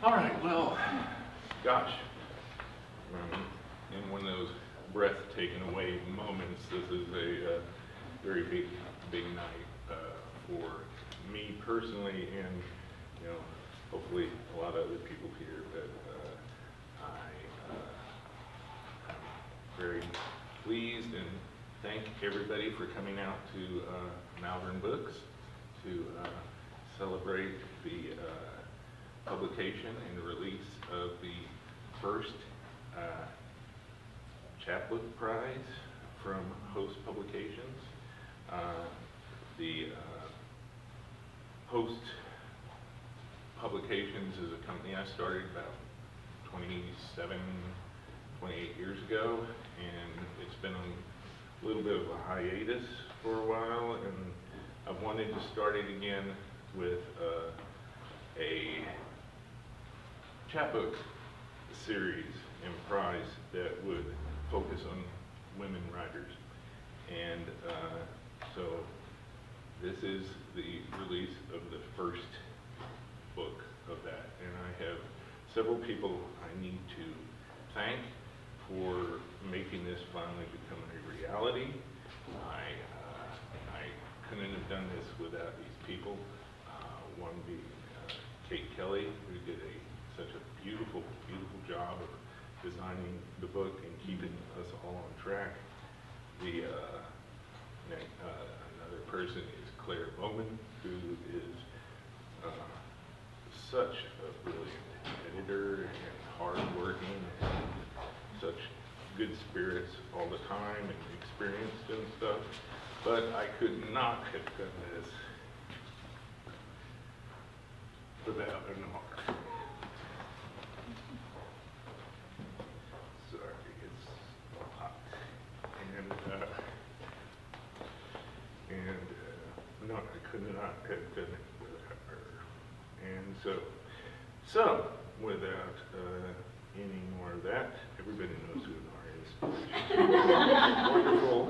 All right, well, gosh, in one of those breath-taken-away moments, this is a very big night for me personally, and hopefully a lot of other people here. But I'm very pleased and thank everybody for coming out to Malvern Books to celebrate the publication and release of the first Chapbook Prize from Host Publications. The Host Publications is a company I started about 27, 28 years ago, and it's been on a little bit of a hiatus for a while, and I've wanted to start it again with a chapbook series and prize that would focus on women writers. And so this is the release of the first book of that. And I have several people I need to thank for making this finally become a reality. I couldn't have done this without these people. One being Kate Kelly, who did such a beautiful job of designing the book and keeping us all on track. Another person is Claire Bowman, who is such a brilliant editor and hardworking and such good spirits all the time and experienced and stuff. But I could not have done this without an art. Sorry, it's hot. And no, I could not have done it without her. And so without any more of that, everybody knows who an art is. Wonderful.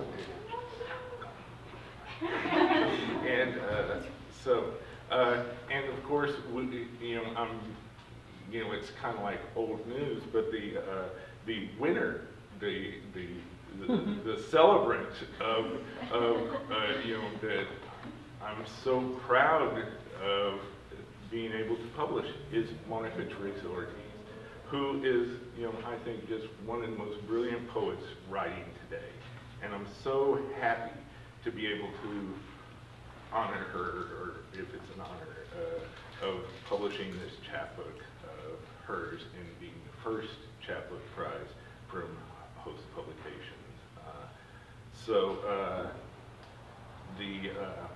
And and of course, it's kind of like old news, but the winner, the celebrant of that I'm so proud of being able to publish is Monica Teresa Ortiz, who is, I think, just one of the most brilliant poets writing today. And I'm so happy to be able to honor her, or if it's an honor, of publishing this chapbook of hers and being the first chapbook prize from Host Publications.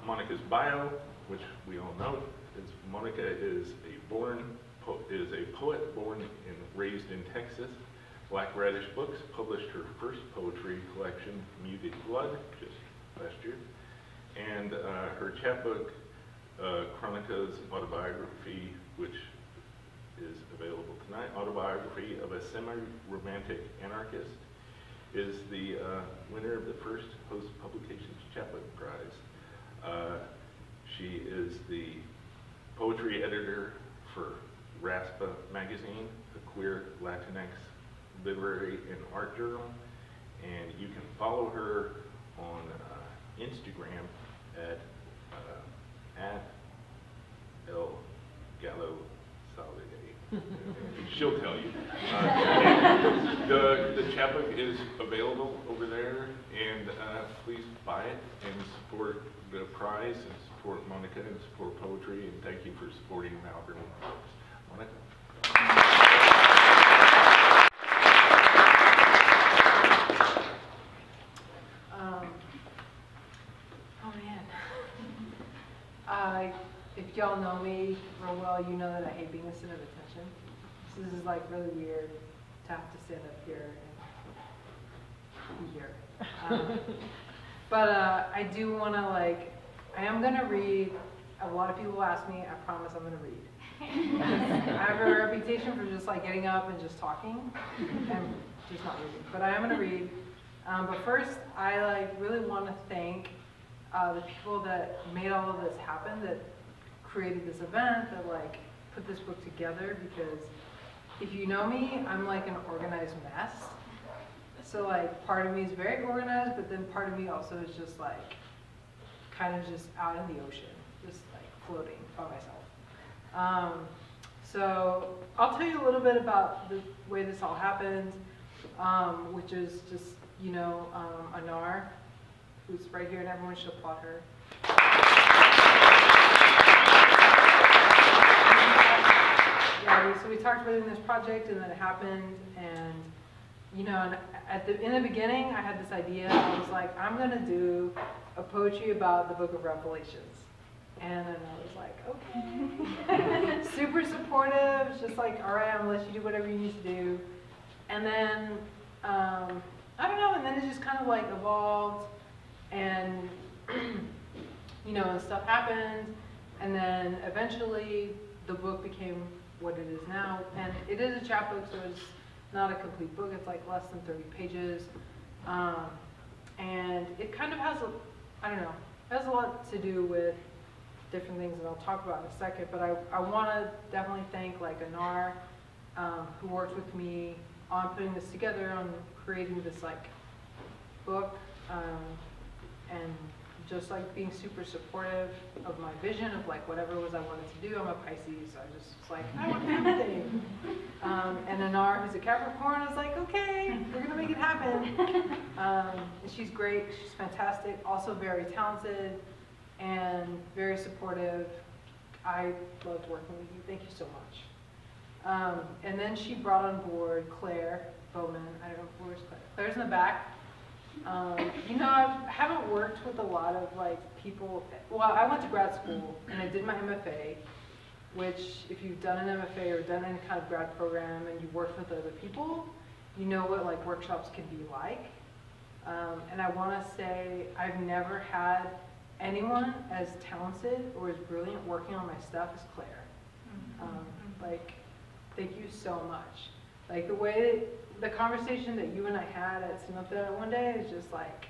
Monica's bio, which we all know, is Monica is a poet born and raised in Texas. Black Radish Books published her first poetry collection, Muted Blood, just last year. And her chapbook, Chronica's Autobiography, which is available tonight, Autobiography of a Semiromantic Anarchist, is the winner of the first Host Publications Chapbook Prize. She is the poetry editor for Raspa Magazine, the Queer Latinx literary and art journal, and you can follow her on Instagram at El Gallo Salade. She'll tell you. The chapbook is available over there, and please buy it and support the prize and support Monica and support poetry, and thank you for supporting Malvern Books. Monica? If y'all know me real well, you know that I hate being the center of attention. So this is like really weird to have to stand up here and be here. But I do want to I am going to read. A lot of people ask me, I promise I'm going to read. I have a reputation for just getting up and just talking and just not reading. But I am going to read. But first, I really want to thank the people that made all of this happen, that created this event, that put this book together because if you know me, I'm like an organized mess. So like part of me is very organized, but then part of me also is just like kind of just out in the ocean, just like floating by myself. So I'll tell you a little bit about the way this all happened, which is just, you know, Anar, who's right here, and everyone should applaud her. Yeah, so we talked about doing this project, and then it happened, and you know, and in the beginning, I had this idea. I was like, I'm gonna do a poetry about the Book of Revelations, and then I was like, okay, super supportive, just like, all right, I'm gonna let you do whatever you need to do, and then I don't know, and then it just kind of like evolved, and you know, and stuff happened, and then eventually the book became what it is now, and it is a chapbook, so it's not a complete book. It's like less than 30 pages, and it kind of has I don't know, it has a lot to do with different things that I'll talk about in a second. But I want to definitely thank like Anar, who worked with me on putting this together, on creating this like book, and just like being super supportive of my vision of like whatever it was I wanted to do. I'm a Pisces, so I just was like, I want everything. And Anar, who's a Capricorn, was like, okay, we're gonna make it happen. And she's great, she's fantastic, also very talented and very supportive. I loved working with you, thank you so much. And then she brought on board Claire Bowman. I don't know, where's Claire? Claire's in the back. You know, I haven't worked with a lot of like people. Well, I went to grad school and I did my MFA, which if you've done an MFA or done any kind of grad program and you work with other people, you know what like workshops can be like. And I want to say I've never had anyone as talented or as brilliant working on my stuff as Claire. Like, thank you so much. Like the way the conversation that you and I had at Semiromantic one day is just like,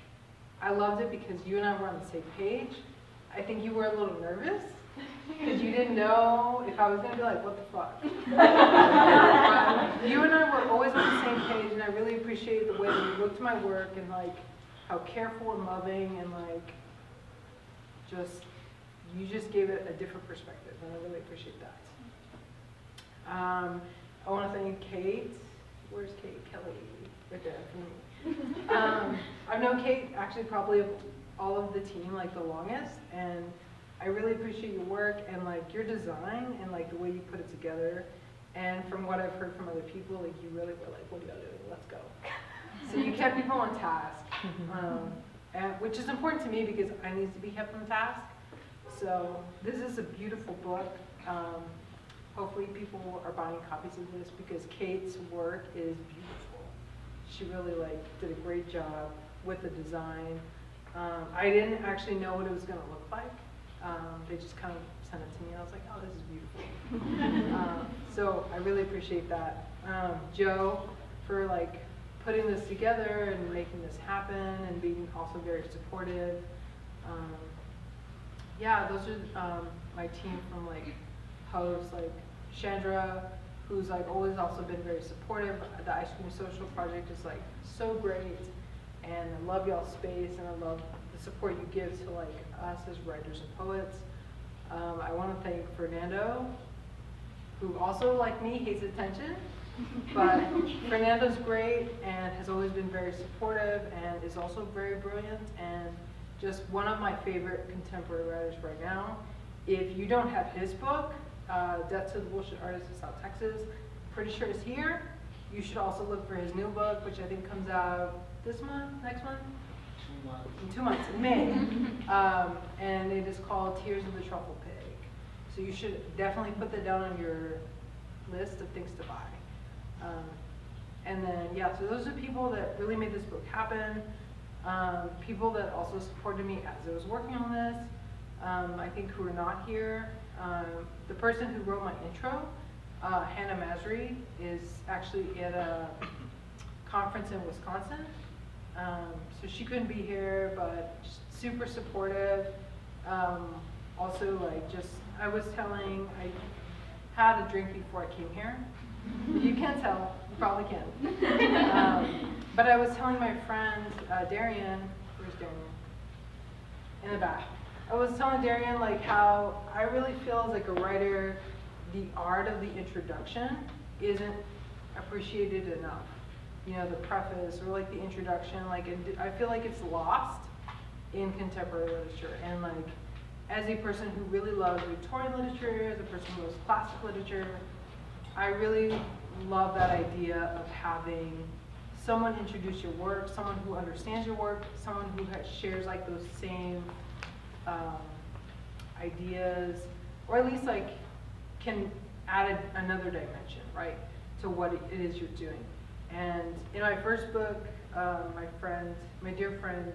I loved it because you and I were on the same page. I think you were a little nervous because you didn't know if I was going to be like, what the fuck? You and I were always on the same page, and I really appreciate the way that you looked at my work and like how careful and loving and like just, you just gave it a different perspective, and I really appreciate that. I want to thank Kate. Where's Kate? Kelly, right there for me. I've known Kate actually probably all of the team like the longest, and I really appreciate your work and like your design and like the way you put it together. And from what I've heard from other people, like you really were like, what are y'all doing? Let's go. So you kept people on task, which is important to me because I need to be kept on task. So this is a beautiful book. Hopefully people are buying copies of this because Kate's work is beautiful. She really like did a great job with the design. I didn't actually know what it was going to look like. They just kind of sent it to me and I was like, oh, this is beautiful. So I really appreciate that. Joe for like putting this together and making this happen and being also very supportive. Yeah, those are my team from like hosts, like Chandra, who's like always also been very supportive. The Ice Cream Social Project is like so great, and I love y'all's space, and I love the support you give to like us as writers and poets. I want to thank Fernando, who also like me hates attention, but Fernando's great and has always been very supportive and is also very brilliant and just one of my favorite contemporary writers right now. If you don't have his book, Death to the Bullshit Artist of South Texas, pretty sure it's here. You should also look for his new book, which I think comes out this month, next month? 2 months. In 2 months, in May. And it is called Tears of the Truffle Pig. So you should definitely put that down on your list of things to buy. And then, yeah, so those are people that really made this book happen. People that also supported me as I was working on this. I think who are not here. The person who wrote my intro, Hannah Masri, is actually at a conference in Wisconsin. So she couldn't be here, but super supportive. Also, like, just, I was telling, had a drink before I came here. You can't tell, you probably can. But I was telling my friend, Darian, where's Darian? In the back. I was telling Darian like how I really feel as like a writer, the art of the introduction isn't appreciated enough. You know, the preface or like the introduction, like I feel like it's lost in contemporary literature. And like, as a person who really loves Victorian literature, as a person who loves classic literature, I really love that idea of having someone introduce your work, someone who understands your work, someone who shares like those same ideas, or at least like can add another dimension, right, to what it is you're doing. And in my first book, my dear friend,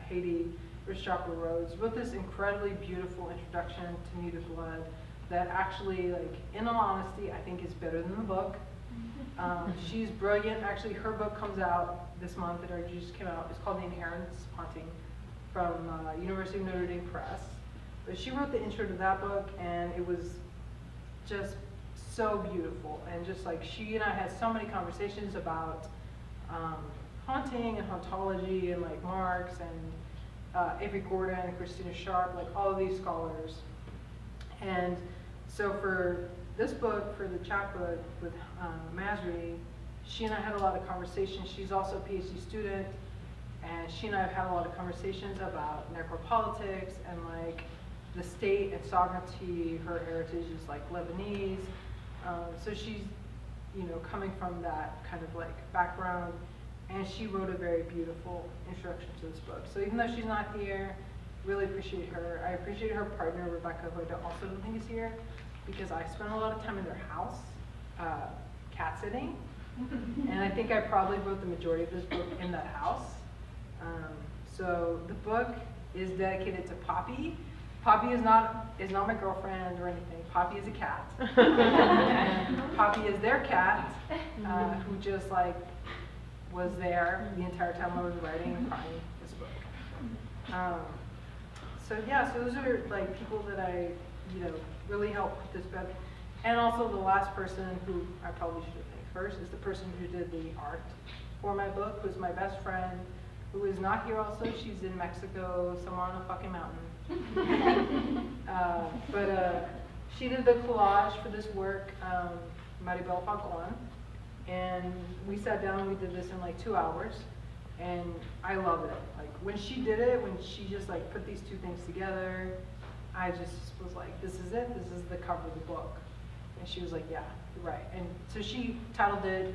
Haiti Rashapa Rhodes, wrote this incredibly beautiful introduction to Need of Blood that actually, like, in all honesty, I think is better than the book. She's brilliant. Actually, her book comes out this month, it already just came out. It's called The Inheritance Haunting from University of Notre Dame Press. But she wrote the intro to that book, and it was just so beautiful. And just like she and I had so many conversations about haunting and hauntology and like Marx and Avery Gordon and Christina Sharp, like all of these scholars. And so for this book, for the Chap book with Masri, she and I had a lot of conversations. She's also a PhD student, and she and I have had a lot of conversations about necropolitics and like the state and sovereignty. Her heritage is like Lebanese. So she's, you know, coming from that kind of like background, and she wrote a very beautiful introduction to this book. So even though she's not here, really appreciate her. I appreciate her partner, Rebecca, who I also don't think is here, because I spent a lot of time in their house, cat sitting, and I think I probably wrote the majority of this book in that house. So the book is dedicated to Poppy. Poppy is not my girlfriend or anything. Poppy is a cat. And Poppy is their cat, who just like was there the entire time I was writing and crying this book. So yeah, so those are like people that I, you know, really helped with this book. And also the last person who I probably should have thanked first is the person who did the art for my book, who's my best friend, who is not here also. She's in Mexico, somewhere on a fucking mountain. But she did the collage for this work, Maribel Falcon, and we sat down and we did this in like 2 hours, and I love it. Like when she did it, when she just like put these two things together, I just was like, this is it, this is the cover of the book. And she was like, yeah, you're right. And so she titled it,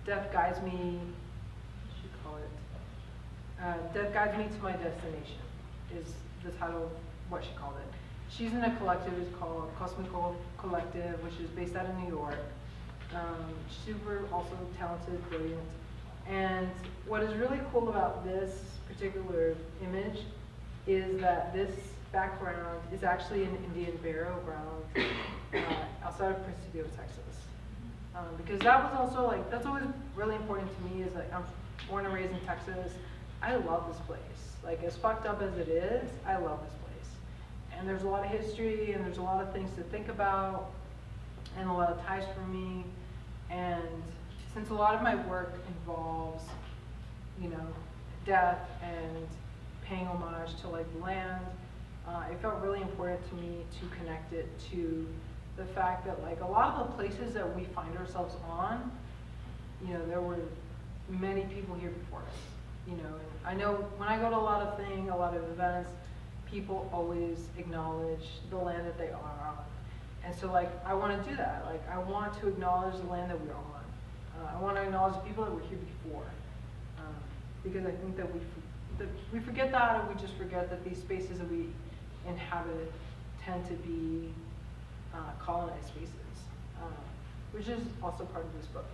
Death Guides Me, what should you call it? Death Guides Me to My Destination is the title of what she called it. She's in a collective, it's called Cosmical Collective, which is based out of New York. Super also talented, brilliant. And what is really cool about this particular image is that this background is actually an Indian burial ground outside of Presidio, Texas. Because that was also like, that's always really important to me, is like, I'm born and raised in Texas. I love this place. Like, as fucked up as it is, I love this place. And there's a lot of history, and there's a lot of things to think about, and a lot of ties for me. And since a lot of my work involves, you know, death and paying homage to like the land, it felt really important to me to connect it to the fact that like a lot of the places that we find ourselves on, you know, there were many people here before us. You know, and I know when I go to a lot of things, a lot of events, people always acknowledge the land that they are on. And so like, I want to do that. Like, I want to acknowledge the land that we're on. I want to acknowledge the people that were here before. Because I think that we forget that, or we just forget that these spaces that we inhabit tend to be colonized spaces, which is also part of this book.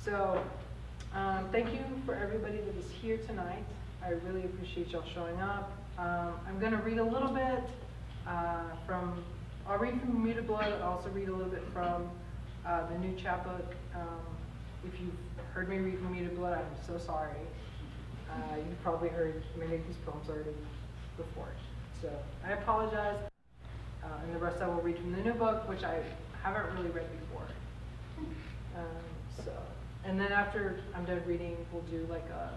So, thank you for everybody that is here tonight. I really appreciate y'all showing up. I'm going to read a little bit I'll read from Mutability. I'll also read a little bit from the new Chap book. If you've heard me read from Mutability, I'm so sorry. You've probably heard many of these poems already before. So I apologize. And the rest I will read from the new book, which I haven't really read before. And then after I'm done reading, we'll do like a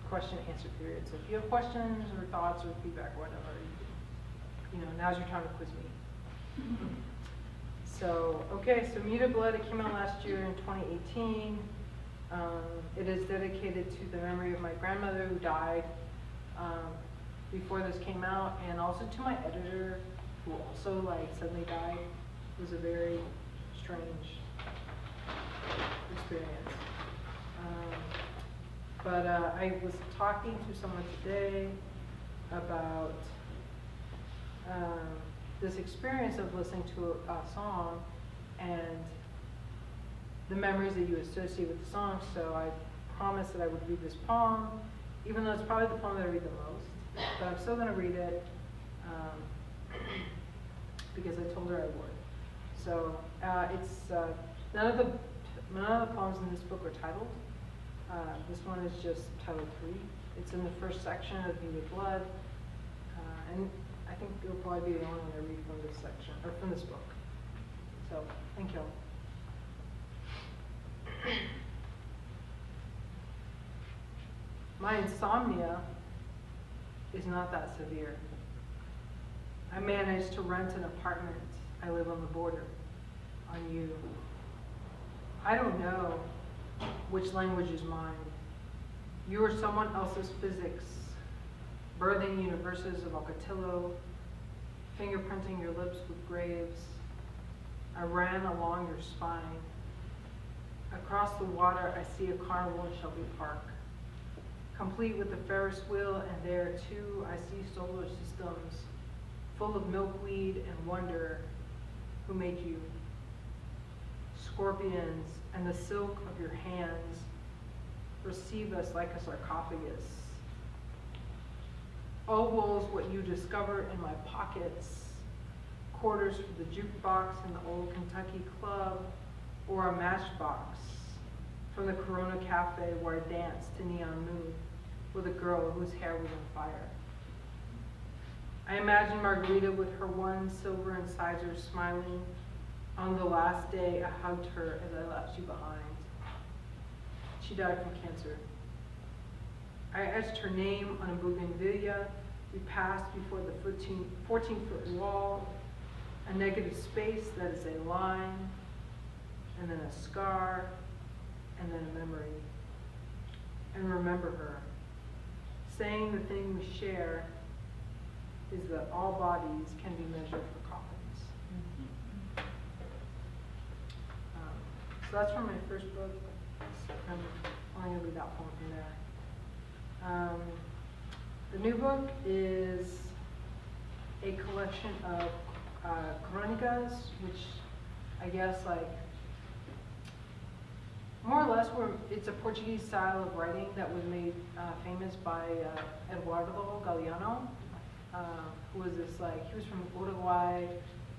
question and answer period. So if you have questions or thoughts or feedback or whatever, now's your time to quiz me. So, okay, so Mutability came out last year in 2018. It is dedicated to the memory of my grandmother who died before this came out, and also to my editor who also suddenly died. It was a very strange experience. But I was talking to someone today about this experience of listening to a song and the memories that you associate with the song. So I promised that I would read this poem, even though it's probably the poem that I read the most. But I'm still going to read it because I told her I would. So it's none of the poems in this book are titled. This one is just titled 3. It's in the first section of Muted Blood, and I think it'll probably be the only one I read from this section, or from this book. So, thank you. My insomnia is not that severe. I managed to rent an apartment. I live on the border, on you. I don't know which language is mine. You are someone else's physics, birthing universes of Ocotillo, fingerprinting your lips with graves. I ran along your spine. Across the water, I see a carnival in Shelby Park, complete with the Ferris wheel, and there too I see solar systems full of milkweed and wonder. Who made you? Scorpions and the silk of your hands receive us like a sarcophagus. Ovals, what you discover in my pockets, quarters for the jukebox in the old Kentucky club, or a matchbox from the Corona Cafe where I danced to Neon Moon with a girl whose hair was on fire. I imagine Margarita with her one silver incisor smiling. On the last day, I hugged her as I left you behind. She died from cancer. I etched her name on a bougainvillea. We passed before the 14-foot wall, a negative space that is a line, and then a scar, and then a memory. And remember her, saying the thing we share is that all bodies can be measured for coffins. So that's from my first book. I'm only going to read that poem from there. The new book is a collection of crónicas, which I guess more or less it's a Portuguese style of writing that was made famous by Eduardo Galeano, who was this he was from Uruguay,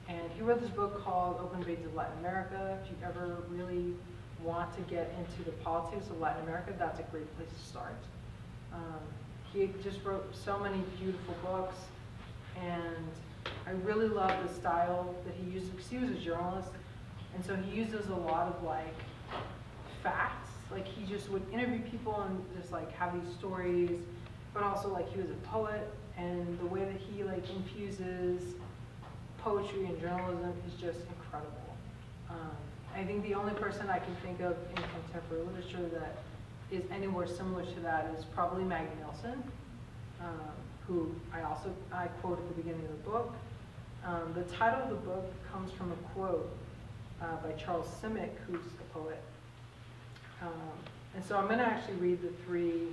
and he wrote this book called Open Veins of Latin America. If you ever really want to get into the politics of Latin America, that's a great place to start. He just wrote so many beautiful books, and I really love the style that he used, because he was a journalist, and so he uses a lot of facts. He just would interview people and just have these stories, but also he was a poet, and the way that he infuses poetry and journalism is just incredible. I think the only person I can think of in contemporary literature that is anywhere similar to that is probably Maggie Nelson, who I quote at the beginning of the book. The title of the book comes from a quote by Charles Simic, who's a poet. And so I'm going to actually read the 3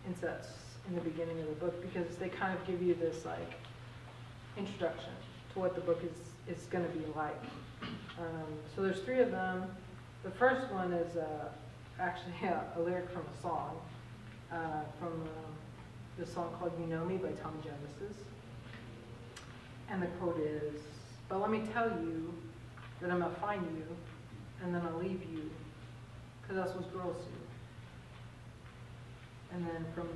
insets in the beginning of the book, because they kind of give you this introduction to what the book is going to be like. So there's 3 of them. The first one is actually a lyric from a song, from the song called You Know Me by Tommy Genesis. And the quote is, "But let me tell you that I'm gonna find you, and then I'll leave you, because that's what girls do." And then from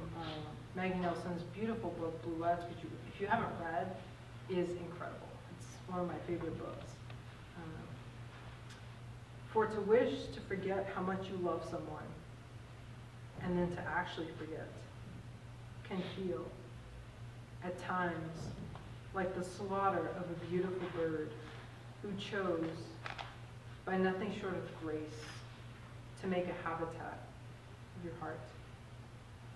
Maggie Nelson's beautiful book, Blue Lights, which if you haven't read, is incredible. one of my favorite books. For to wish to forget how much you love someone, and then to actually forget, can feel, at times, like the slaughter of a beautiful bird who chose, by nothing short of grace, to make a habitat of your heart.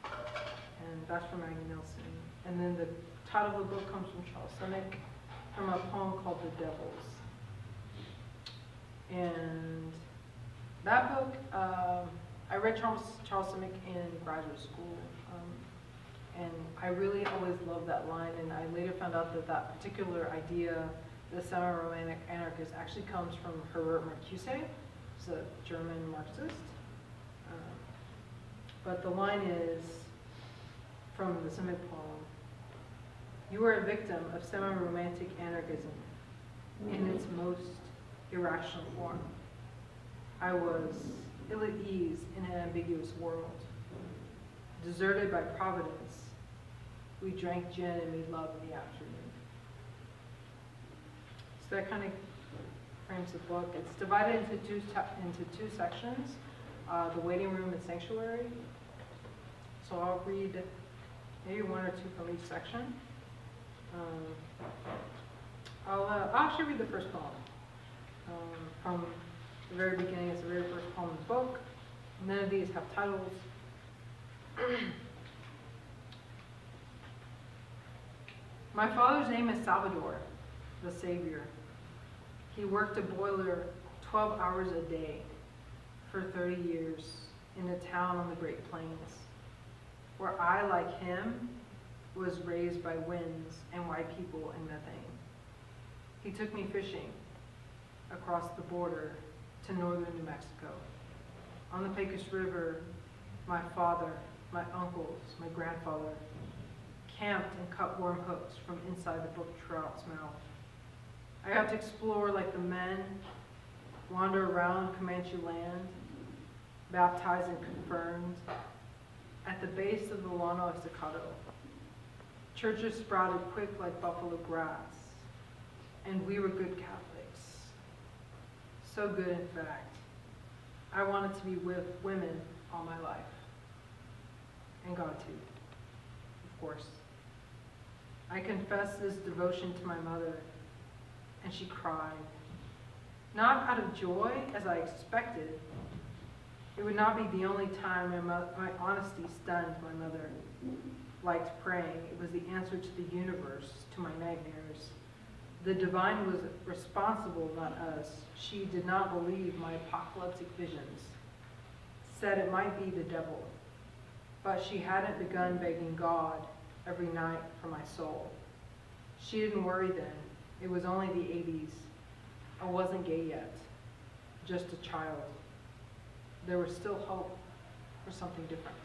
And that's from Maggie Nelson. And then the title of the book comes from Charles Semick, from a poem called The Devils. And that book, I read Charles Semick in graduate school. And I really always loved that line, and I later found out that that particular idea, the Semiromantic Anarchist, actually comes from Herbert Marcuse, who's a German Marxist. But the line is from the Semic poem: "You are a victim of semi-romantic anarchism in its most irrational form. I was ill at ease in an ambiguous world. Deserted by Providence, we drank gin and made love in the afternoon." So that kind of frames the book. It's divided into two sections, the waiting room and sanctuary. So I'll read maybe one or two from each section. I'll actually read the first poem from the very beginning. It's the very first poem in the book. None of these have titles. My father's name is Salvador, the Savior. He worked a boiler 12 hours a day for 30 years in a town on the Great Plains, where I, like him, was raised by winds and white people and methane. He took me fishing across the border to northern New Mexico. On the Pecos River, my father, my uncles, my grandfather camped and cut worm hooks from inside the brook trout's mouth. I got to explore like the men, wander around Comanche land, baptized and confirmed at the base of the Llano Estacado. Churches sprouted quick like buffalo grass, and we were good Catholics. So good, in fact. I wanted to be with women all my life. And God too, of course. I confessed this devotion to my mother, and she cried. Not out of joy, as I expected. It would not be the only time my honesty stunned my mother. Liked praying. It was the answer to the universe, to my nightmares. The divine was responsible, not us. She did not believe my apocalyptic visions. Said it might be the devil. But she hadn't begun begging God every night for my soul. She didn't worry then. It was only the 80s. I wasn't gay yet, just a child. There was still hope for something different.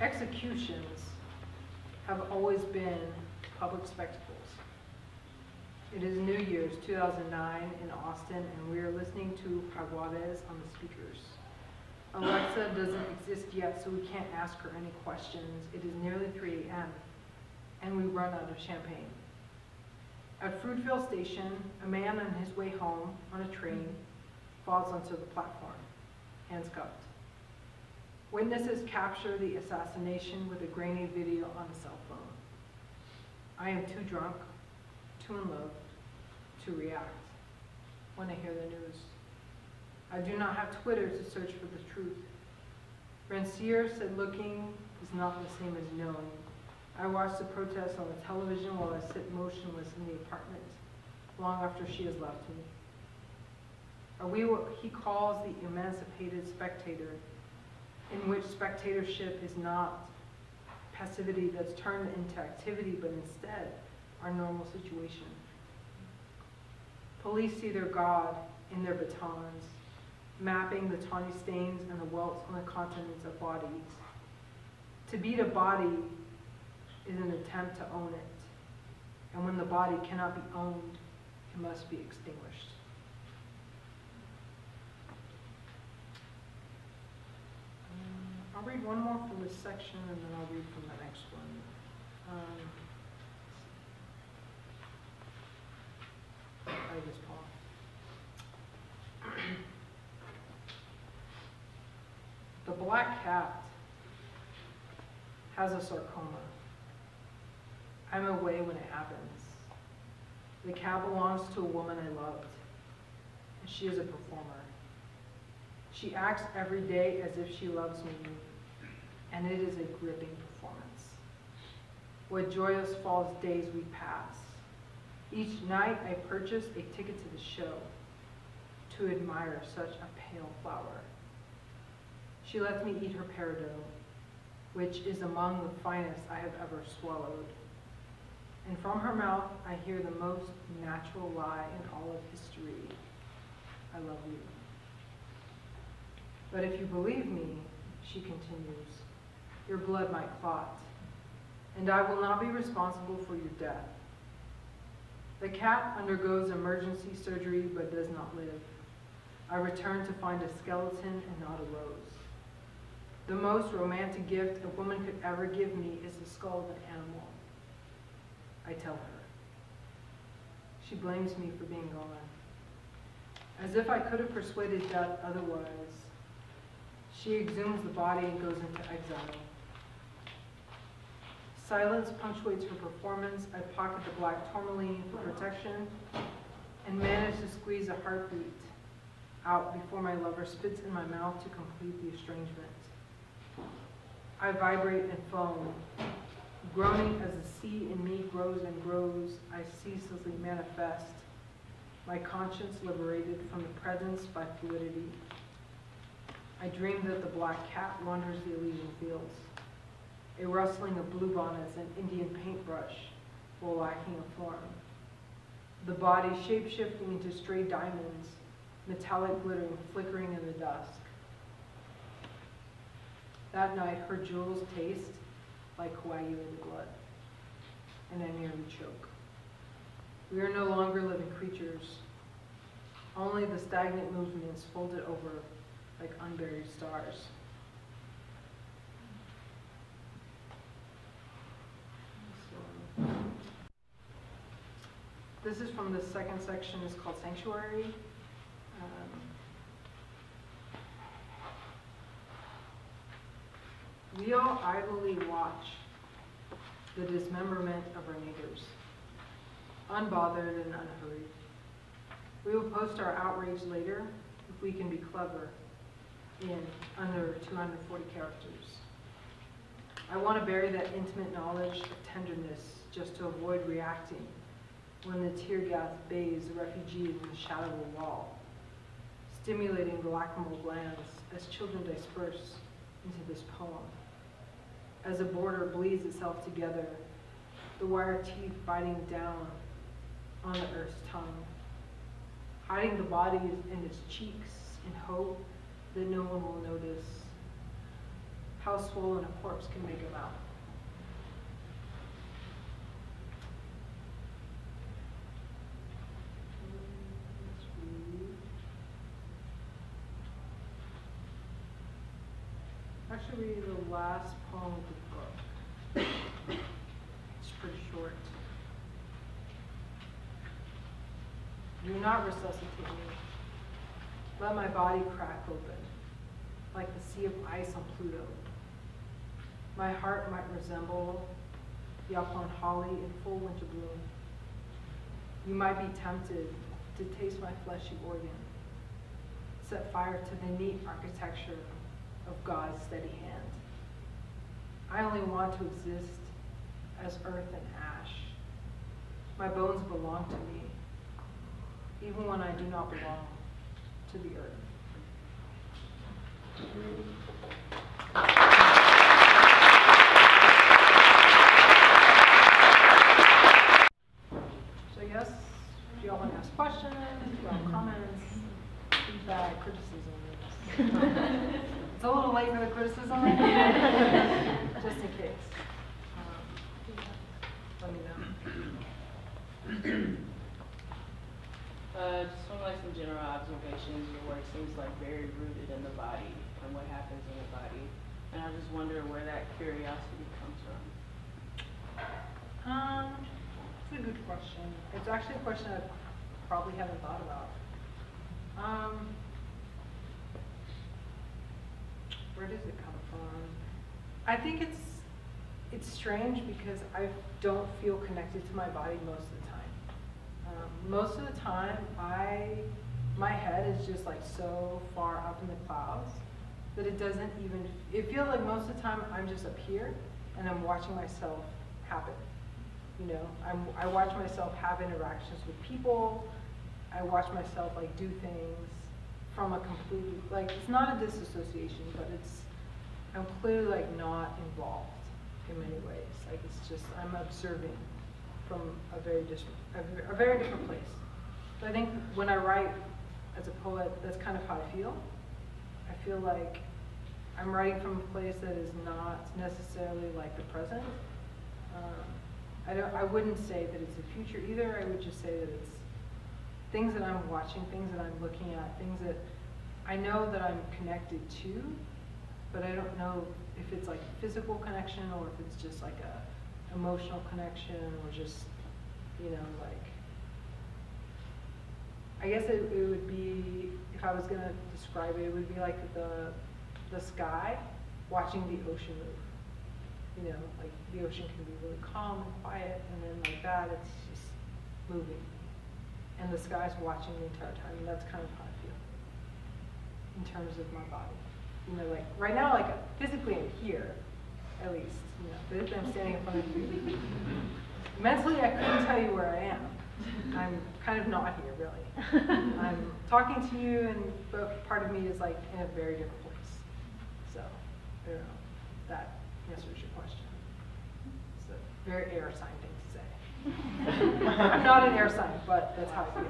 Executions have always been public spectacles. It is New Year's 2009 in Austin, and we are listening to Jaguares on the speakers. Alexa doesn't exist yet, so we can't ask her any questions. It is nearly 3 a.m., and we run out of champagne. At Fruitville Station, a man on his way home on a train falls onto the platform, hands cuffed. Witnesses capture the assassination with a grainy video on a cell phone. I am too drunk, too in love, to react when I hear the news. I do not have Twitter to search for the truth. Rancière said looking is not the same as knowing. I watch the protests on the television while I sit motionless in the apartment, long after she has left me. Are we what he calls the emancipated spectator, in which spectatorship is not passivity that's turned into activity, but instead our normal situation? Police see their God in their batons, mapping the tawny stains and the welts on the continents of bodies. To beat a body is an attempt to own it, and when the body cannot be owned, it must be extinguished. I'll read one more from this section, and then I'll read from the next one. This poem. The black cat has a sarcoma. I'm away when it happens. The cat belongs to a woman I loved, and she is a performer. She acts every day as if she loves me, and it is a gripping performance. What joyous false days we pass. Each night I purchase a ticket to the show to admire such a pale flower. She lets me eat her peridot, which is among the finest I have ever swallowed. And from her mouth I hear the most natural lie in all of history. I love you. But if you believe me, she continues, your blood might clot, and I will not be responsible for your death. The cat undergoes emergency surgery but does not live. I return to find a skeleton and not a rose. The most romantic gift a woman could ever give me is the skull of an animal. I tell her. She blames me for being gone, as if I could have persuaded death otherwise. She exhumes the body and goes into exile. Silence punctuates her performance. I pocket the black tourmaline for protection and manage to squeeze a heartbeat out before my lover spits in my mouth to complete the estrangement. I vibrate and foam. Groaning as the sea in me grows and grows, I ceaselessly manifest, my conscience liberated from the presence by fluidity. I dream that the black cat wanders the Elysian fields, a rustling of bluebonnets and Indian paintbrush while lacking a form. The body shape-shifting into stray diamonds, metallic glittering, flickering in the dusk. That night, her jewels taste like coagulated blood, and I nearly choke. We are no longer living creatures, only the stagnant movements folded over like unburied stars. This is from the second section. It's called Sanctuary. We all idly watch the dismemberment of our neighbors, unbothered and unhurried. We will post our outrage later if we can be clever in under 240 characters. I want to bury that intimate knowledge of tenderness just to avoid reacting when the tear gas bathes the refugees in the shadow of a wall, stimulating the lacrimal glands as children disperse into this poem. As a border bleeds itself together, the wire teeth biting down on the earth's tongue, hiding the bodies in its cheeks in hope that no one will notice how swollen a corpse can make a mouth. Actually, read the last poem of the book. It's pretty short. Do not resuscitate me. Let my body crack open, like the sea of ice on Pluto. My heart might resemble the upland holly in full winter bloom. You might be tempted to taste my fleshy organ, set fire to the neat architecture of God's steady hand. I only want to exist as earth and ash. My bones belong to me, even when I do not belong to the earth. So yes, if you all want to ask questions, if you have comments, feedback, criticism. It's a little late for the criticism, just in case. Let me know. Just from like some general observations, your work seems like very rooted in the body and what happens in the body. And I just wonder where that curiosity comes from. It's a good question. It's actually a question I probably haven't thought about. Where does it come from? I think it's strange because I don't feel connected to my body most of the time. Most of the time, my head is just like so far up in the clouds that it doesn't even, it feels like most of the time I'm just up here and I'm watching myself happen. You know, I watch myself have interactions with people. I watch myself like do things from a completely, like it's not a disassociation, but I'm clearly like not involved in many ways. Like it's just, I'm observing from a very different place. So I think when I write as a poet, that's kind of how I feel. I feel like I'm writing from a place that is not necessarily like the present. I wouldn't say that it's the future either. I would just say that it's things that I'm watching, things that I'm looking at, things that I know that I'm connected to, but I don't know if it's like a physical connection or if it's just like a emotional connection or just, you know, like, I guess it would be, if I was gonna describe it, it would be like the sky watching the ocean move. You know, like the ocean can be really calm and quiet, and then like that, it's just moving. And the sky's watching the entire time, and that's kind of how I feel in terms of my body. You know, like right now, like physically I'm here, at least, you know, physically I'm standing in front of you. Mentally, I couldn't tell you where I am. I'm kind of not here, really. I'm talking to you, but part of me is like in a very different place. So, I don't know, that answers your question. It's a very air sign thing to say. I'm not an air sign, but that's how I feel.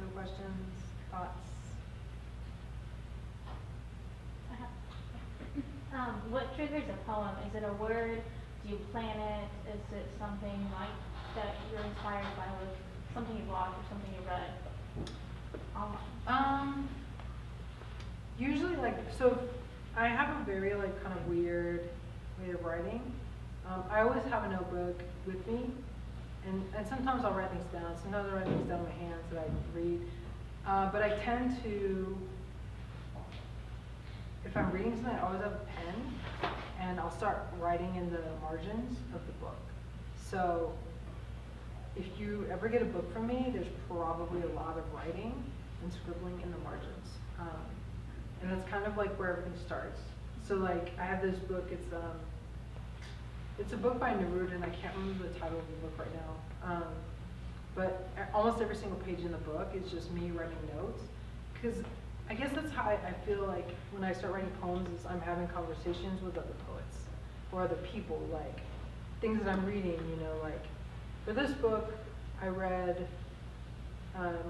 No questions, thoughts? What triggers a poem? Is it a word? Do you plan it? Is it something like that you're inspired by, like something you watched or something you read online? Usually, like, so I have a very like kind of weird way of writing. I always have a notebook with me, and sometimes I'll write things down. Sometimes I write things down in my hands that I read. But I tend to, if I'm reading something, I always have a pen, and I'll start writing in the margins of the book. So if you ever get a book from me, there's probably a lot of writing and scribbling in the margins. And that's kind of like where everything starts. So like, I have this book, it's a book by Neruda, and I can't remember the title of the book right now. But almost every single page in the book is just me writing notes. Because I guess that's how I feel like when I start writing poems is I'm having conversations with other poets or other people, like things that I'm reading, you know, like for this book, I read,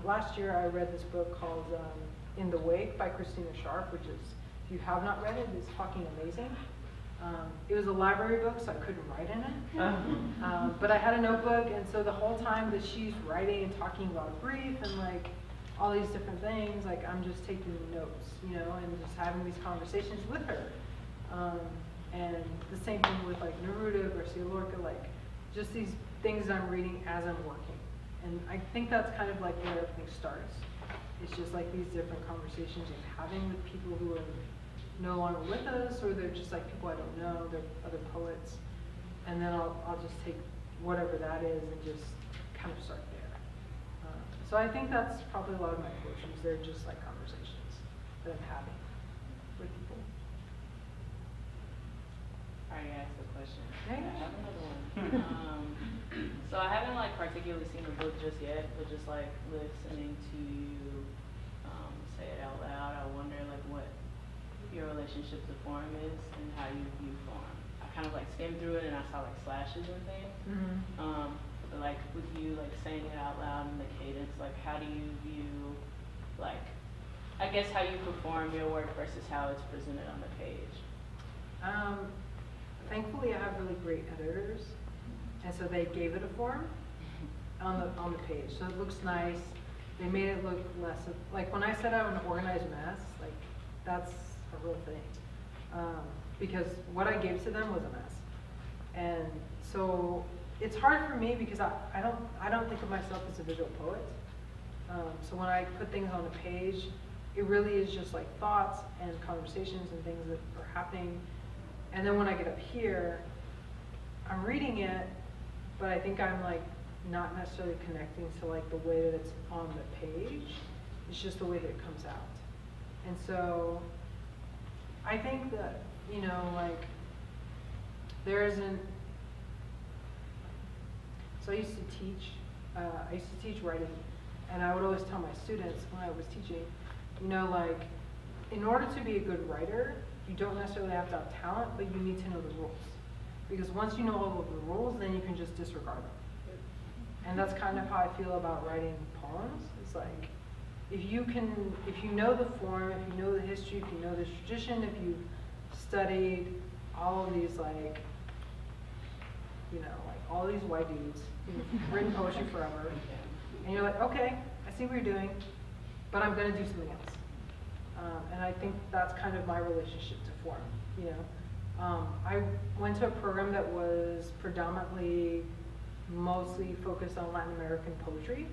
last year I read this book called In the Wake by Christina Sharp, which is, if you have not read it, it's fucking amazing. It was a library book, so I couldn't write in it. But I had a notebook, and so the whole time that she's writing and talking about grief and like all these different things, like I'm just taking notes, you know, and just having these conversations with her. And the same thing with like Neruda, Garcia Lorca, like just these things I'm reading as I'm working. And I think that's kind of like where everything starts. It's just like these different conversations I'm having with people who are no longer with us, or they're just like people I don't know, they're other poets. And then I'll just take whatever that is and just kind of start there. So I think that's probably a lot of my poetry. They're just like conversations that I'm having with people. I already asked the question. Okay. I have another one. So I haven't like particularly seen the book just yet, but just like listening to you say it out loud, I wonder like what your relationship to form is and how you view form. I kind of like skimmed through it and I saw like slashes and things. Mm-hmm. But like with you like saying it out loud and the cadence, like how do you view like, I guess how you perform your work versus how it's presented on the page? Thankfully I have really great editors, and so they gave it a form on the page. So it looks nice. they made it look less of, like when I said I'm an organized mess, like that's a real thing. Because what I gave to them was a mess. And so it's hard for me because I don't think of myself as a visual poet. So when I put things on a page, it really is just like thoughts and conversations and things that are happening. And then when I get up here, I'm reading it, but I think I'm like not necessarily connecting to like the way that it's on the page. It's just the way that it comes out. And so I think that, you know, like there isn't, so I used to teach writing, and I would always tell my students when I was teaching, you know, like, in order to be a good writer, you don't necessarily have to have talent, but you need to know the rules. Because once you know all of the rules, then you can just disregard them. And that's kind of how I feel about writing poems. It's like, if you know the form, if you know the history, if you know the tradition, if you've studied all of these, like, you know, like all these white dudes who've written poetry forever, and you're like, okay, I see what you're doing, but I'm going to do something else. And I think that's kind of my relationship to form, you know. I went to a program that was predominantly mostly focused on Latin American poetry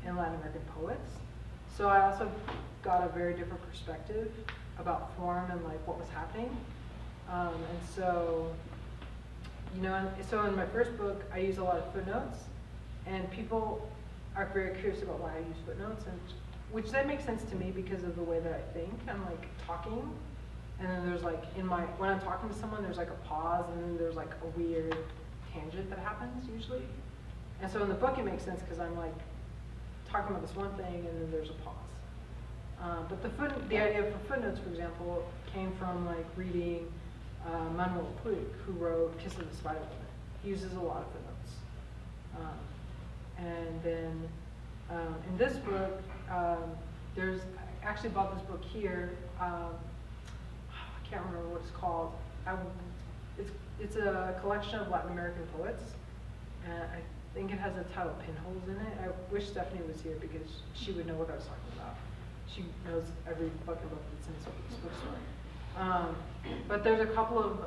and Latin American poets. So I also got a very different perspective about form and like what was happening. And so, you know, so in my first book, I use a lot of footnotes, and people are very curious about why I use footnotes, and which that makes sense to me because of the way that I think. I'm like talking, and then there's like when I'm talking to someone, there's like a pause, and then there's like a weird tangent that happens usually. And so in the book, it makes sense because I'm like talking about this one thing, and then there's a pause. But the idea for footnotes, for example, came from like reading Manuel Puig, who wrote Kiss of the Spider Woman. He uses a lot of footnotes. And then in this book, I actually bought this book here. I can't remember what it's called. It's a collection of Latin American poets, and I think it has a title Pinholes in it. I wish Stephanie was here because she would know what I was talking about. She knows every fucking book that's in this bookstore. But there's a couple of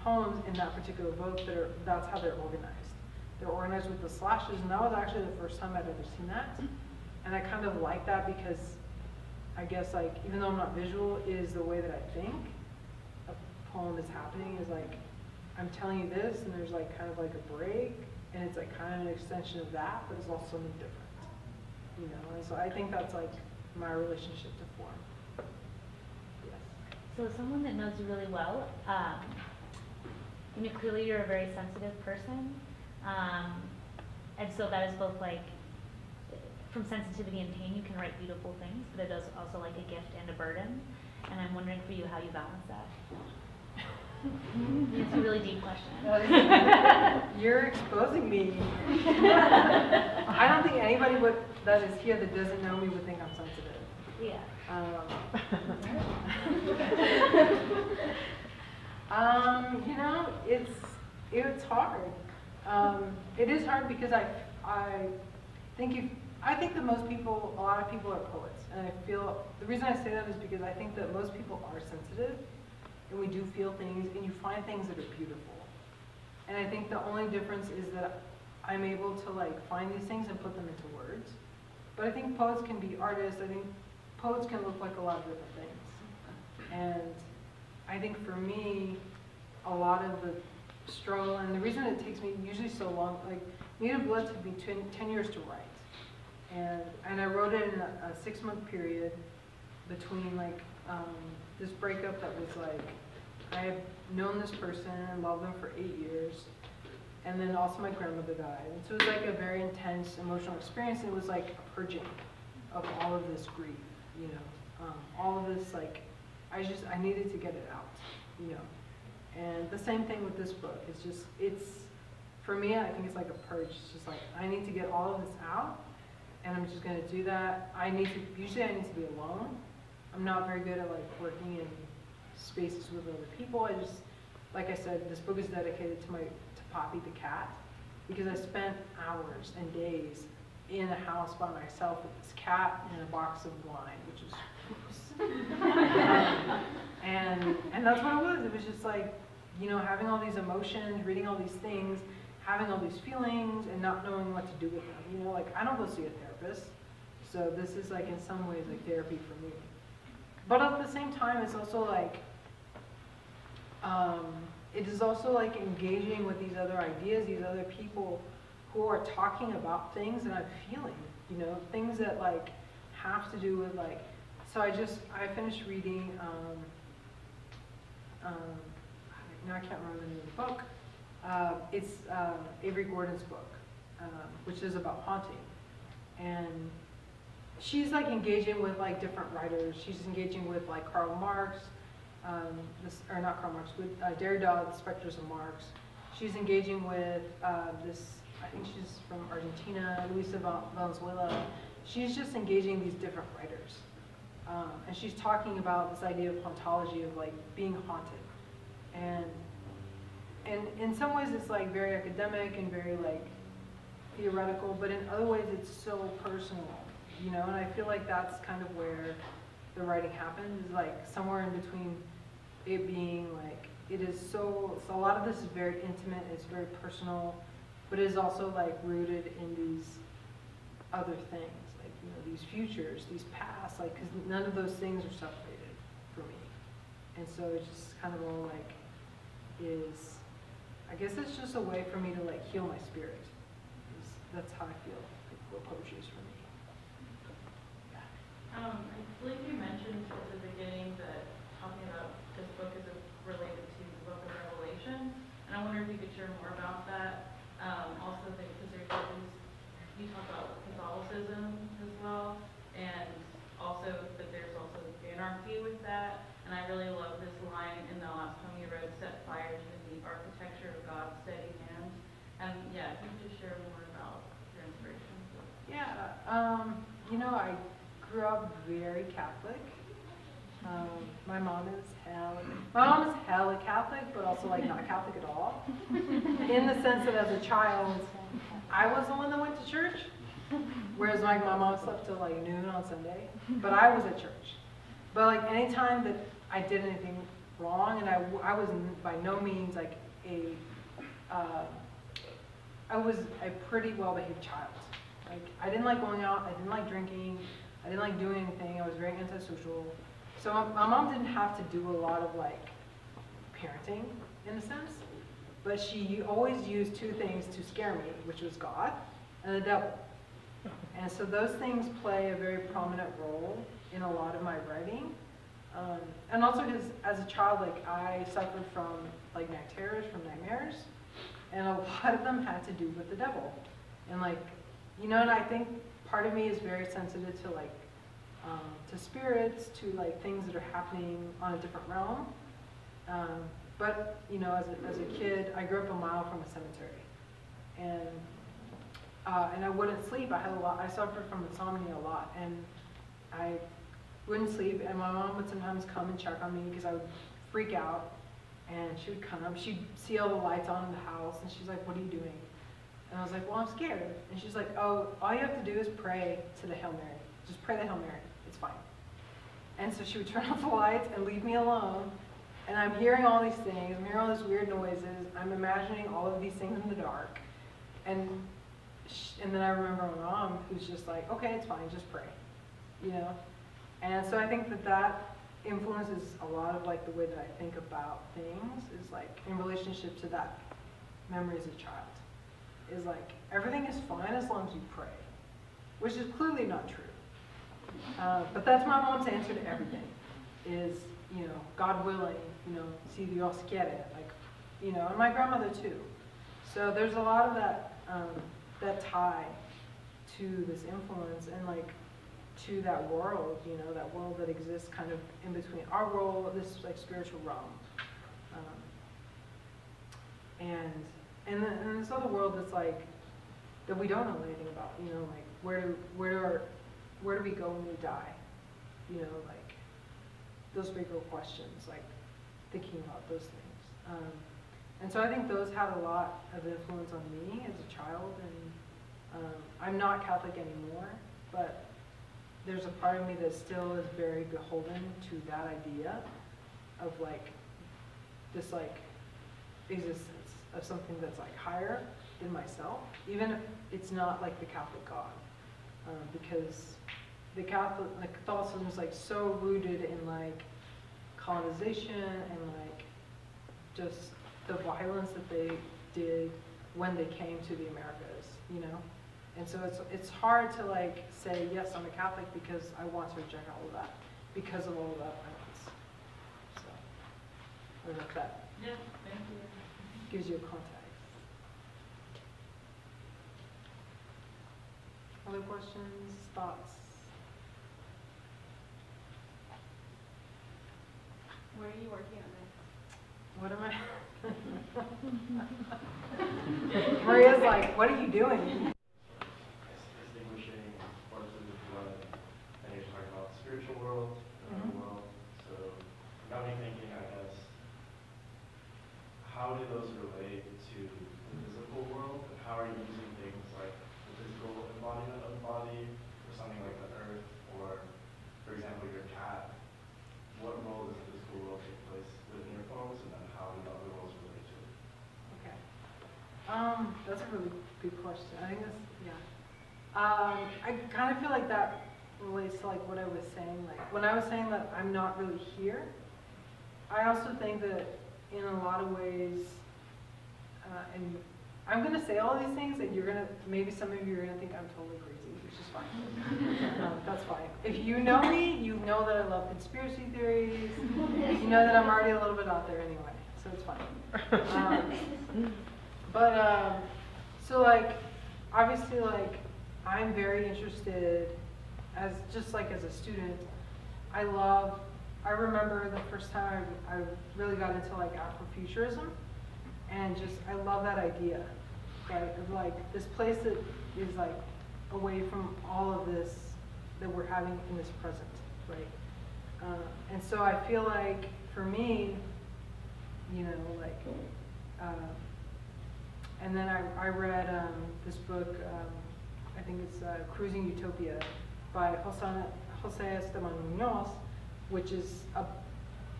poems in that particular book that's how they're organized. They're organized with the slashes, and that was actually the first time I'd ever seen that. And I kind of like that because I guess like, even though I'm not visual, it is the way that I think a poem is happening, is like, I'm telling you this, and there's like kind of like a break, and it's like kind of an extension of that, but it's also something different, you know? And so I think that's like my relationship to form. Yes. So as someone that knows you really well, you know, clearly you're a very sensitive person. And so that is both like, from sensitivity and pain, you can write beautiful things, but it is also like a gift and a burden. And I'm wondering for you how you balance that. It's a really deep question. You're exposing me. I don't think anybody that is here that doesn't know me would think I'm sensitive. Yeah. You know, it's hard. It is hard because I think that a lot of people are poets, and I feel, the reason I say that is because I think that most people are sensitive, and we do feel things, and you find things that are beautiful. And I think the only difference is that I'm able to like find these things and put them into words. But I think poets can be artists. I think poets can look like a lot of different things. And I think for me, a lot of the struggle, and the reason it takes me usually so long, like Native Blood took me 10 years to write. And I wrote it in a 6-month period between like this breakup that was like, I had known this person and loved them for 8 years, and then also my grandmother died. And so it was like a very intense emotional experience, and it was like a purging of all of this grief, you know, all of this, like, I needed to get it out, you know. And the same thing with this book. For me, I think it's like a purge. It's just like, I need to get all of this out, and I'm just gonna do that. Usually I need to be alone. I'm not very good at like working in spaces with other people. Like I said, this book is dedicated to Poppy the cat, because I spent hours and days in a house by myself with this cat and a box of wine, which is and that's what it was. It was just like, you know, having all these emotions, reading all these things, having all these feelings, and not knowing what to do with them. You know, like, I don't go see a therapist, so this is like in some ways like therapy for me. But at the same time, it's also like, it is also like engaging with these other ideas, these other people who are talking about things that I'm feeling, you know, things that like have to do with like, so I finished reading, now I can't remember the name of the book. It's Avery Gordon's book, which is about haunting. And she's like engaging with like different writers. She's engaging with like Karl Marx, or not Karl Marx, with Derrida, The Spectres of Marx. She's engaging with this, I think she's from Argentina, Luisa Valenzuela. She's just engaging these different writers. And she's talking about this idea of hauntology, of like being haunted. And in some ways it's like very academic and very like theoretical, but in other ways it's so personal, you know, and I feel like that's kind of where the writing happens, is like somewhere in between it being like, it is so a lot of this is very intimate, it's very personal, but it is also like rooted in these other things, like, you know, these futures, these pasts, like, because none of those things are separated for me. And so it's just kind of all like is, I guess it's just a way for me to like heal my spirit. That's how I feel like what poetry is for me. I believe you mentioned at the beginning that talking about this book is related to the book of Revelation, and I wonder if you could share more about that. Also, because you talk about Catholicism as well, and also that there's also anarchy with that. And I really love this line in the last poem you wrote, "Set fire to the architecture of God's steady hand." And yeah, if you could just share more about your inspiration. Yeah, you know, I grew up very Catholic. My mom is hella Catholic, but also like not Catholic at all. In the sense that as a child, I was the one that went to church, whereas like my mom slept till like noon on Sunday, but I was at church. But like any time that I did anything wrong, and I was by no means like I was a pretty well-behaved child. Like, I didn't like going out, I didn't like drinking, I didn't like doing anything, I was very antisocial. So my mom didn't have to do a lot of like parenting in a sense, but she always used two things to scare me, which was God and the devil. And so those things play a very prominent role in a lot of my writing. And also because as a child, like I suffered from like night terrors, from nightmares, and a lot of them had to do with the devil. And like, you know, and I think part of me is very sensitive to like, to spirits, to like things that are happening on a different realm. But, you know, as a kid, I grew up a mile from a cemetery. And I wouldn't sleep. I suffered from insomnia a lot. And I wouldn't sleep, and my mom would sometimes come and check on me because I would freak out. And she would come, she'd see all the lights on in the house, and she's like, "What are you doing?" And I was like, "Well, I'm scared." And she's like, "Oh, all you have to do is pray to the Hail Mary. Just pray the Hail Mary. It's fine." And so she would turn off the lights and leave me alone. And I'm hearing all these things. I'm hearing all these weird noises. I'm imagining all of these things in the dark. And then I remember my mom, who's just like, "Okay, it's fine. Just pray," you know. And so I think that influences a lot of like the way that I think about things, is like in relationship to that memory as a child. Is like, everything is fine as long as you pray, which is clearly not true. But that's my mom's answer to everything, is, you know, God willing, you know, si Dios quiere, like, you know, and my grandmother too. So there's a lot of that, that tie to this influence, and like, to that world, you know, that world that exists kind of in between our world, this like spiritual realm, and this other world that's like, that we don't know anything about, you know, like where do we go when we die, you know, like those bigger questions, like thinking about those things, and so I think those had a lot of influence on me as a child, I'm not Catholic anymore, but there's a part of me that still is very beholden to that idea of like this like existence of something that's like higher than myself, even if it's not like the Catholic God, because the Catholicism is like so rooted in like colonization and like just the violence that they did when they came to the Americas, you know? And so it's hard to like say, yes, I'm a Catholic because I want to reject all of that because of all of that violence. So, I don't know if that Yeah, thank you. gives you a context. Other questions, thoughts? Where are you working on What am I? Maria's like, what are you doing? Distinguishing forces of blood, and you're talking about the spiritual world, the other world. So it got me thinking, I guess, how do those relate to the physical world, and how are you using things like the physical embodiment of the body for something like the earth, or, for example, your cat? What role does the physical world take place within your poems, and then how do the other worlds relate to it? Okay. That's a really good question. I think that's, yeah. I kind of feel like that relates to like what I was saying. Like when I was saying that I'm not really here, I also think that in a lot of ways, and I'm gonna say all these things and you're gonna, maybe some of you are gonna think I'm totally crazy, which is fine. That's fine. If you know me, you know that I love conspiracy theories. You know that I'm already a little bit out there anyway, so it's fine. So like, obviously like, I'm very interested as, just like as a student, I remember the first time I really got into like Afrofuturism, and just, I love that idea, right, of like this place that is like away from all of this that we're having in this present, right? And so I feel like for me, you know, like, and then I read this book, I think it's Cruising Utopia by Jose Esteban Munoz, which is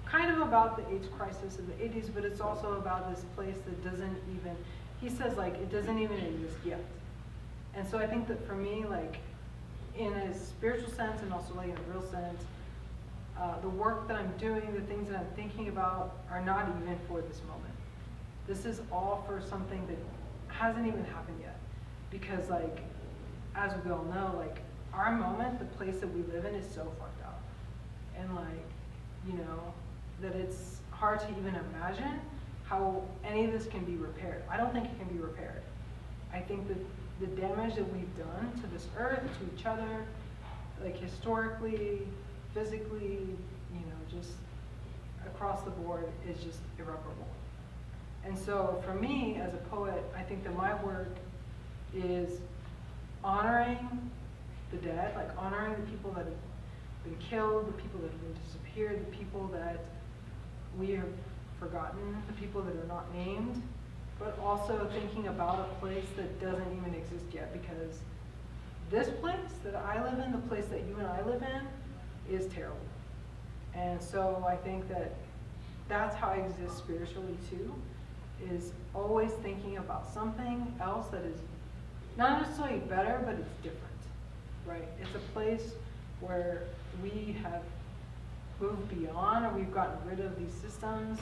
kind of about the AIDS crisis of the 80s, but it's also about this place that doesn't even, he says like, it doesn't even exist yet. And so I think that for me, like, in a spiritual sense and also like in a real sense, the work that I'm doing, the things that I'm thinking about are not even for this moment. This is all for something that hasn't even happened yet. Because like, as we all know, like, our moment, the place that we live in is so fucked up. And like, you know, that it's hard to even imagine how any of this can be repaired. I don't think it can be repaired. I think that the damage that we've done to this earth, to each other, like historically, physically, you know, just across the board is just irreparable. And so for me, as a poet, I think that my work is honoring the dead, like honoring the people that have been killed, the people that have been disappeared, the people that we have forgotten, the people that are not named, but also thinking about a place that doesn't even exist yet, because this place that I live in, the place that you and I live in, is terrible. And so I think that that's how I exist spiritually too, is always thinking about something else that is not necessarily better, but it's different, right? It's a place where we have moved beyond, or we've gotten rid of these systems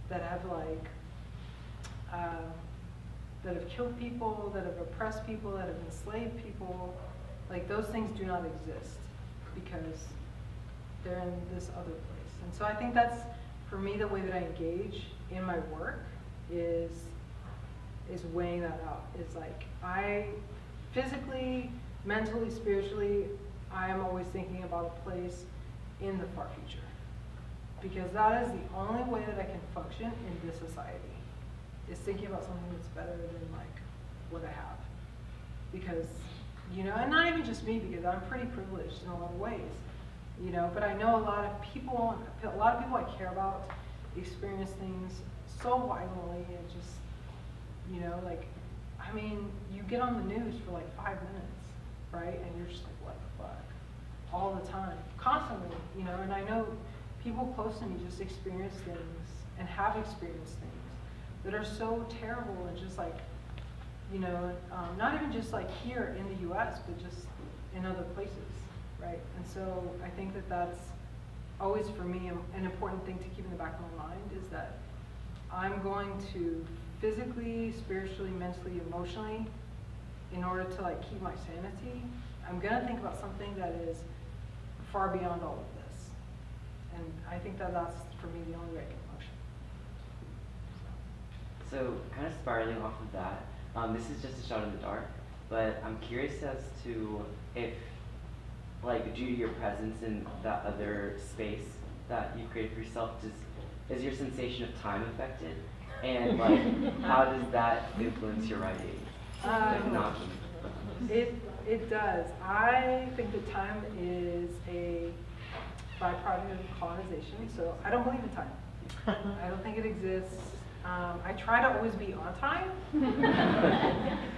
that have like, that have killed people, that have oppressed people, that have enslaved people. Like those things do not exist because they're in this other place. And so I think that's, for me, the way that I engage in my work is weighing that out. It's like, I physically, mentally, spiritually, I am always thinking about a place in the far future. Because that is the only way that I can function in this society, is thinking about something that's better than like what I have. Because, you know, and not even just me, because I'm pretty privileged in a lot of ways, you know, but I know a lot of people I care about experience things so violently and just, you know, like I mean, you get on the news for like 5 minutes, right? And you're just like, what the fuck? All the time, constantly, you know, and I know people close to me just experience things and have experienced things that are so terrible and just like, you know, not even just like here in the US, but just in other places, right? And so I think that that's always for me an important thing to keep in the back of my mind is that I'm going to physically, spiritually, mentally, emotionally, in order to like keep my sanity, I'm gonna think about something that is far beyond all of this. And I think that that's, for me, the only way I can function. So, kind of spiraling off of that, this is just a shot in the dark, but I'm curious as to if, like, due to your presence in that other space that you created for yourself, is your sensation of time affected? And, like, how does that influence your writing? It does. I think that time is a byproduct of colonization, so I don't believe in time. I don't think it exists. I try to always be on time,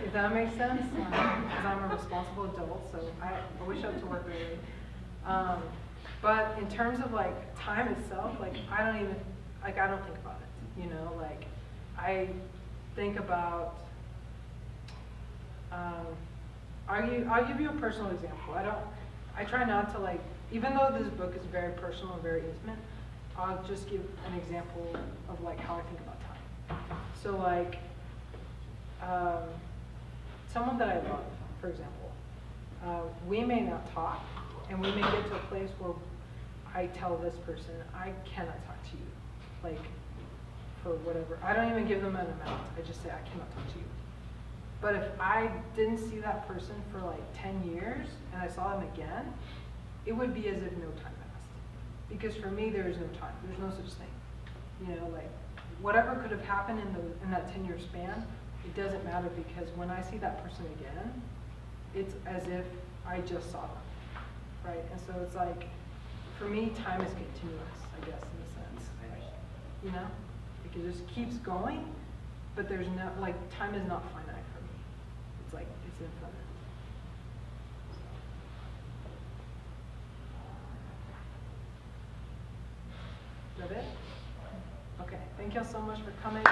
if that makes sense, because I'm a responsible adult, so I always show up to work early. But in terms of like time itself, like I don't think about it, you know, like I think about, I'll give you a personal example. I try not to like, even though this book is very personal and very intimate, I'll just give an example of like how I think about time. So like, someone that I love, for example, we may not talk, and we may get to a place where I tell this person, I cannot talk to you, like, for whatever. I don't even give them an amount. I just say, I cannot talk to you. But if I didn't see that person for like 10 years, and I saw them again, it would be as if no time passed. Because for me, there is no time. There's no such thing. You know, like, whatever could have happened in that 10-year span, it doesn't matter, because when I see that person again, it's as if I just saw them, right? And so it's like, for me, time is continuous, I guess, in a sense, right? You know? Like, it just keeps going, but there's no, like, time is not finite for me. It's like, it's infinite. Is that it? Okay, thank y'all so much for coming.